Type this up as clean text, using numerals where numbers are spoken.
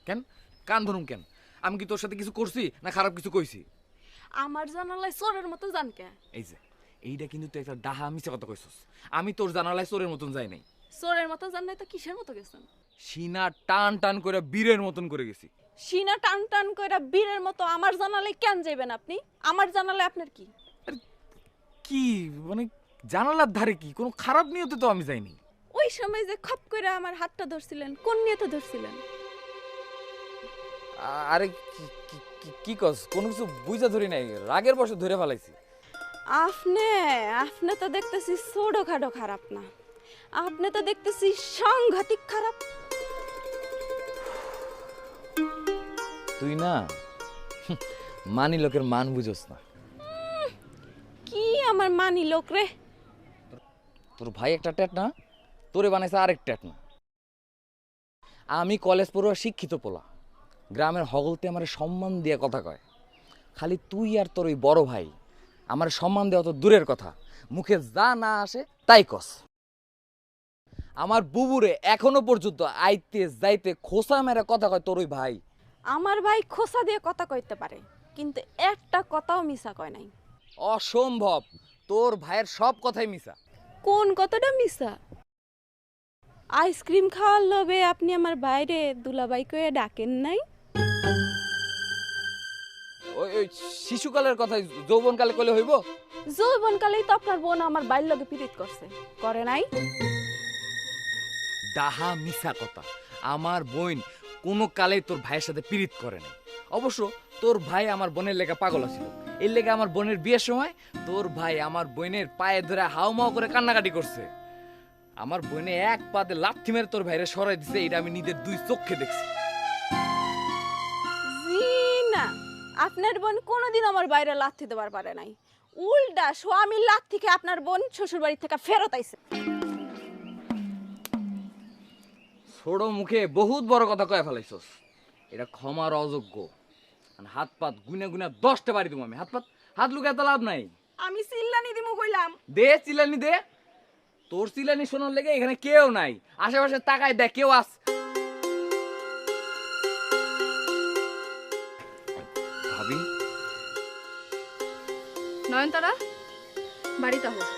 কেন কান ধরুম কেন? আমি কি তোর সাথে কিছু করছি না খারাপ কিছু কইছি? আমার জানালায় চোরের মতো জান কে? এই যে এইটা কিন্তু তুই একটা ডাহা মিছে কথা কইছস। আমি তোর জানালায় চোরের মতন যাই নাই। চোরের মতো জান নাই তো কিসের মতো গেছেন? সিনা টান টান করে বীরের মতন করে গেছি। সিনা টান টান কইরা বীরের মতো আমার জানালায় কেন যাইবেন আপনি? আমার জানালায় আপনার কি? কি মানে জানালার ধারে কি কোনো খারাপ নিয়তে তো আমি যাইনি। ওই সময় যে খপ করে আমার হাতটা ধরছিলেন, কোন নিয়তে ধরছিলেন? আরে কি কস? কোনো কিছু বুঝা ধরি নাই, রাগের বশে ধরে ফেলাইছি। আপনি আপনি তো দেখতেছি ছোটখাটো খারাপ না, আপনি তো দেখতেছি সাংঘাতিক খারাপ। তুই না মানি লোকের মান বুঝোস না। কি আমার মানি লোক রে? তোর ভাই একটা ট্যাট না, তোরে বানাইছে আরেক ট্যাট না। আমি কলেজ পড়ুয়া শিক্ষিত পোলা, গ্রামের হগলতে আমার সম্মান দিয়ে কথা কয়। খালি তুই আর তোর ওই বড় ভাই আমার সম্মান দেওয়া তো দূরের কথা, মুখে যা না আসে তাই কস। আমার বুবুরে এখনো পর্যন্ত আইতে যাইতে খোসা মেরে কথা কয় তোর ওই ভাই। আমার ভাই খোসা দিয়ে কথা কইতে পারে, কিন্তু একটা কথাও মিছা কয় নাই। অসম্ভব, তোর ভাইয়ের সব কথাই মিছা। কোন কথাটা মিছা? আইসক্রিম খাওয়ার লোভে আপনি আমার বাইরে দুলাবাই কয়ে ডাকেন নাই? ওই ওই শিশুকালের কথাই যৌবনকালে কলে হইব? যৌবনকালেই তো আপনার বোন আমার বাইর লগে পীড়িত করছে, করে নাই? ডাহা মিছা কথা। আমার বোন কোনো কালেই তোর ভাইয়ের সাথে পীড়িত করে না। অবশ্য তোর ভাই আমার বোনের লেগে পাগল ছিল, এর লেগে আমার বোনের বিয়ের সময় তোর ভাই আমার বোনের পায়ে ধরে হাউমাউ করে কান্নাকাটি করছে। আমার বোনে এক পাতে লাথি মেরে তোর ভাইরে সরাই দিছে, এটা আমি নিজের দুই চোখে দেখছি। জি না, আপনার বোন কোনোদিন আমার বাইরে লাথি দেবার পারে নাই। উল্টা স্বামীর লাথি খেয়ে আপনার বোন শ্বশুর বাড়ি থেকে ফেরত আইছে। ছোট মুখে বহুত বড় কথা কয়ে ফেলাইছস, এটা ক্ষমার অযোগ্য। হাত পাত গুনে গুনে 10টা বাড়ি দেবো আমি। হাত লুকে এত লাভ নাই। আমি চিল্লানি দিমু কইলাম। দে চিলানি দে, তোর চিলানি শোনার লেগে এখানে কেউ নাই। আশেপাশে তাকায় দেখ কেউ আস। ভাবি নয়নতারা বাড়িতে হোক।